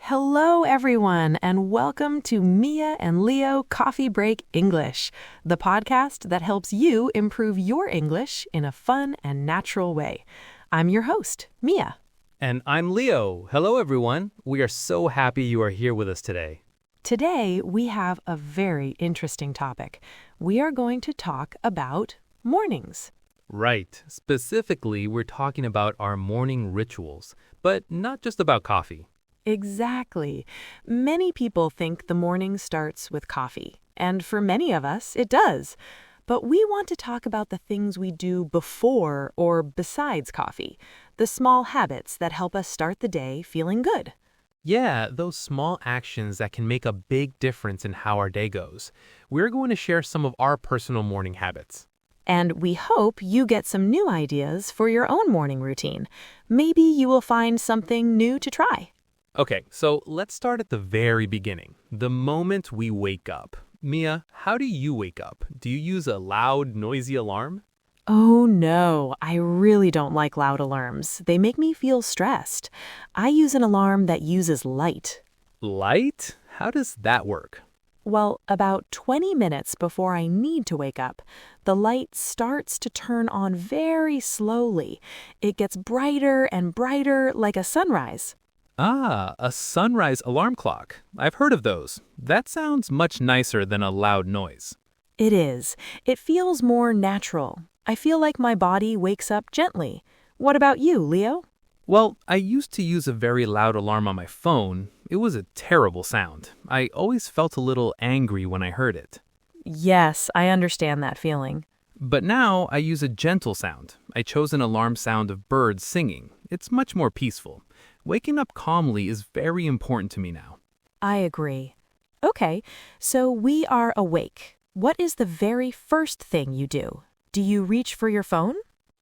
Hello, everyone, and welcome to Mia and Leo Coffee Break English, the podcast that helps you improve your English in a fun and natural way. I'm your host, Mia. And I'm Leo. Hello, everyone. We are so happy you are here with us today. Today, we have a very interesting topic. We are going to talk about mornings. Right. Specifically, we're talking about our morning rituals, but not just about coffee. Exactly. Many people think the morning starts with coffee, and for many of us, it does. But we want to talk about the things we do before or besides coffee, the small habits that help us start the day feeling good. Yeah, those small actions that can make a big difference in how our day goes. We're going to share some of our personal morning habits. And we hope you get some new ideas for your own morning routine. Maybe you will find something new to try. Okay, so let's start at the very beginning, the moment we wake up. Mia, how do you wake up? Do you use a loud, noisy alarm? Oh no, I really don't like loud alarms. They make me feel stressed. I use an alarm that uses light. Light? How does that work? Well, about 20 minutes before I need to wake up, the light starts to turn on very slowly. It gets brighter and brighter like a sunrise. Ah, a sunrise alarm clock. I've heard of those. That sounds much nicer than a loud noise. It is. It feels more natural. I feel like my body wakes up gently. What about you, Leo? Well, I used to use a very loud alarm on my phone. It was a terrible sound. I always felt a little angry when I heard it. Yes, I understand that feeling. But now I use a gentle sound. I chose an alarm sound of birds singing. It's much more peaceful. Waking up calmly is very important to me now. I agree. Okay, so we are awake. What is the very first thing you do? Do you reach for your phone?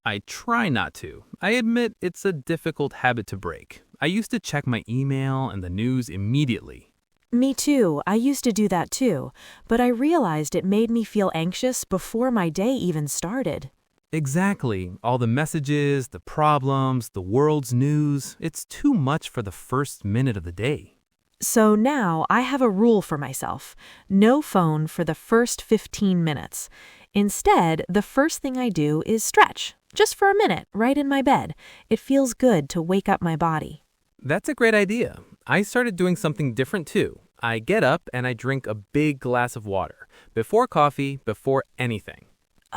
I try not to. I admit it's a difficult habit to break. I used to check my email and the news immediately. Me too. I used to do that too, but I realized it made me feel anxious before my day even started. Exactly. All the messages, the problems, the world's news. It's too much for the first minute of the day. So now I have a rule for myself. No phone for the first 15 minutes. Instead, the first thing I do is stretch, just for a minute, right in my bed. It feels good to wake up my body. That's a great idea. I started doing something different too. I get up and I drink a big glass of water. Before coffee, before anything.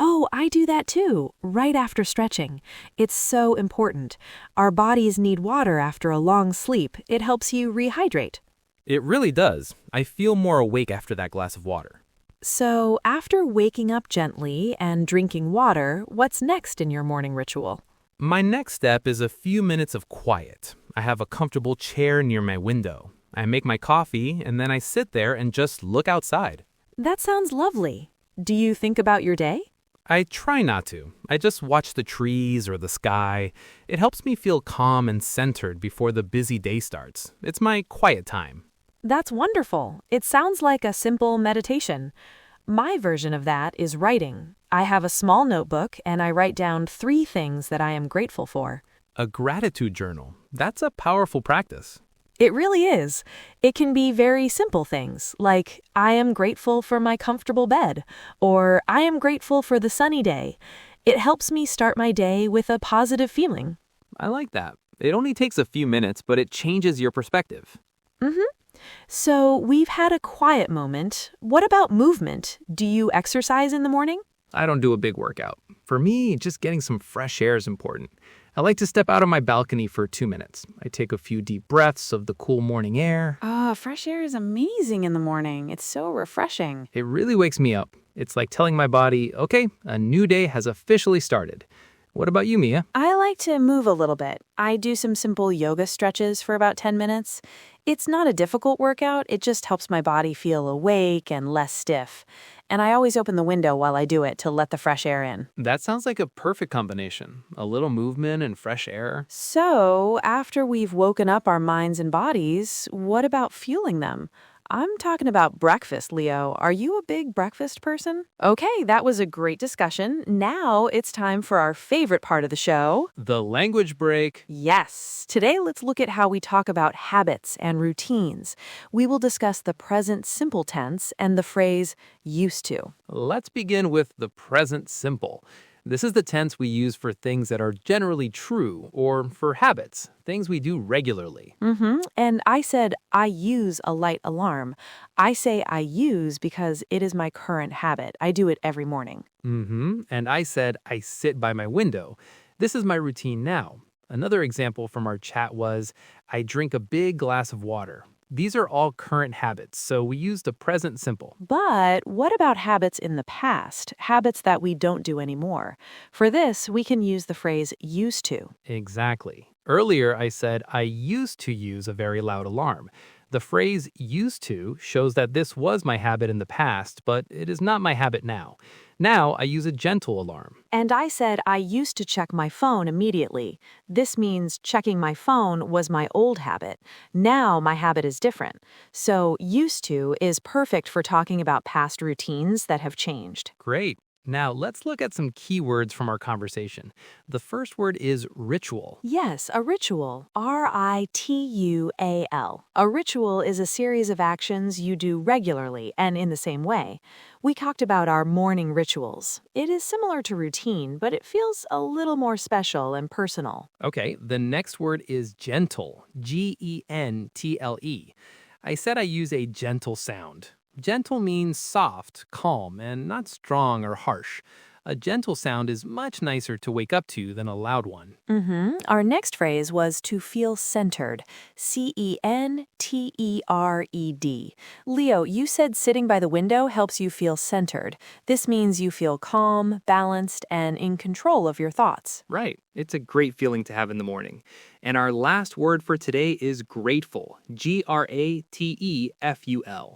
Oh, I do that too, right after stretching. It's so important. Our bodies need water after a long sleep. It helps you rehydrate. It really does. I feel more awake after that glass of water. So, after waking up gently and drinking water, what's next in your morning ritual? My next step is a few minutes of quiet. I have a comfortable chair near my window. I make my coffee and then I sit there and just look outside. That sounds lovely. Do you think about your day? I try not to. I just watch the trees or the sky. It helps me feel calm and centered before the busy day starts. It's my quiet time. That's wonderful. It sounds like a simple meditation. My version of that is writing. I have a small notebook and I write down 3 things that I am grateful for. A gratitude journal. That's a powerful practice. It really is. It can be very simple things, like I am grateful for my comfortable bed, or I am grateful for the sunny day. It helps me start my day with a positive feeling. I like that. It only takes a few minutes, but it changes your perspective. So we've had a quiet moment. What about movement? Do you exercise in the morning? I don't do a big workout. For me, just getting some fresh air is important. I like to step out on my balcony for 2 minutes. I take a few deep breaths of the cool morning air. Fresh air is amazing in the morning. It's so refreshing. It really wakes me up. It's like telling my body, okay, a new day has officially started. What about you, Mia? I like to move a little bit. I do some simple yoga stretches for about 10 minutes. It's not a difficult workout. It just helps my body feel awake and less stiff. And I always open the window while I do it to let the fresh air in. That sounds like a perfect combination. A little movement and fresh air. So, after we've woken up our minds and bodies, what about fueling them? I'm talking about breakfast, Leo. Are you a big breakfast person? Okay, that was a great discussion. Now it's time for our favorite part of the show. The language break. Yes. Today, let's look at how we talk about habits and routines. We will discuss the present simple tense and the phrase used to. Let's begin with the present simple. This is the tense we use for things that are generally true or for habits, things we do regularly. And I said, I use a light alarm. I say I use because it is my current habit. I do it every morning. And I said, I sit by my window. This is my routine now. Another example from our chat was, I drink a big glass of water. These are all current habits, so we use the present simple. But what about habits in the past, habits that we don't do anymore? For this, we can use the phrase used to. Exactly. Earlier, I said I used to use a very loud alarm. The phrase used to shows that this was my habit in the past, but it is not my habit now. Now, I use a gentle alarm. And I said I used to check my phone immediately. This means checking my phone was my old habit. Now my habit is different. So used to is perfect for talking about past routines that have changed. Great. Now, let's look at some key words from our conversation. The first word is ritual. Yes, a ritual. ritual. A ritual is a series of actions you do regularly and in the same way. We talked about our morning rituals. It is similar to routine, but it feels a little more special and personal. Okay, the next word is gentle. Gentle. I said I use a gentle sound. Gentle means soft, calm, and not strong or harsh. A gentle sound is much nicer to wake up to than a loud one. Our next phrase was to feel centered. Centered. Leo, you said sitting by the window helps you feel centered. This means you feel calm, balanced, and in control of your thoughts. Right. It's a great feeling to have in the morning. And our last word for today is grateful. Grateful.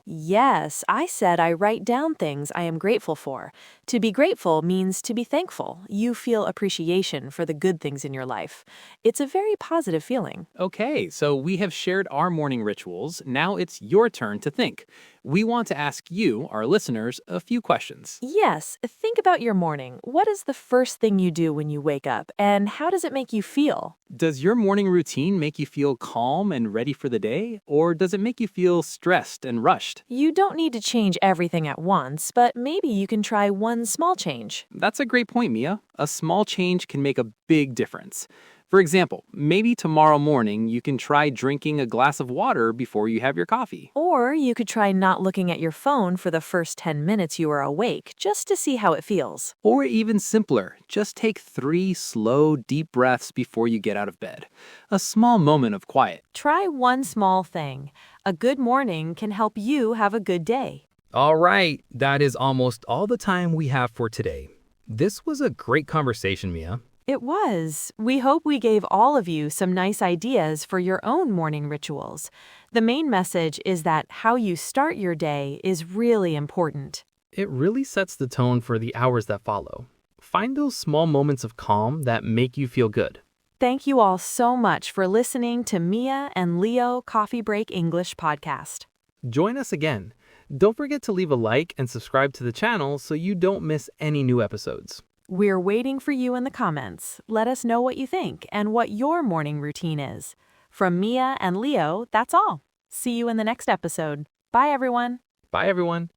Yes, I said I write down things I am grateful for. To be grateful means to be thankful. You feel appreciation for the good things in your life. It's a very positive feeling. Okay, so we have shared our morning rituals. Now it's your turn to think. We want to ask you, our listeners, a few questions. Yes, think about your morning. What is the first thing you do when you wake up, and how does it make you feel? Does your morning routine make you feel calm and ready for the day, or does it make you feel stressed and rushed? You don't need to change everything at once, but maybe you can try one small change. That's a great point, Mia. A small change can make a big difference. For example, maybe tomorrow morning you can try drinking a glass of water before you have your coffee. Or you could try not looking at your phone for the first 10 minutes you are awake, just to see how it feels. Or even simpler, just take 3 slow, deep breaths before you get out of bed. A small moment of quiet. Try one small thing. A good morning can help you have a good day. All right, that is almost all the time we have for today. This was a great conversation, Mia. It was. We hope we gave all of you some nice ideas for your own morning rituals. The main message is that how you start your day is really important. It really sets the tone for the hours that follow. Find those small moments of calm that make you feel good. Thank you all so much for listening to Mia and Leo Coffee Break English podcast. Join us again. Don't forget to leave a like and subscribe to the channel so you don't miss any new episodes. We're waiting for you in the comments. Let us know what you think and what your morning routine is. From Mia and Leo, that's all. See you in the next episode. Bye, everyone. Bye, everyone.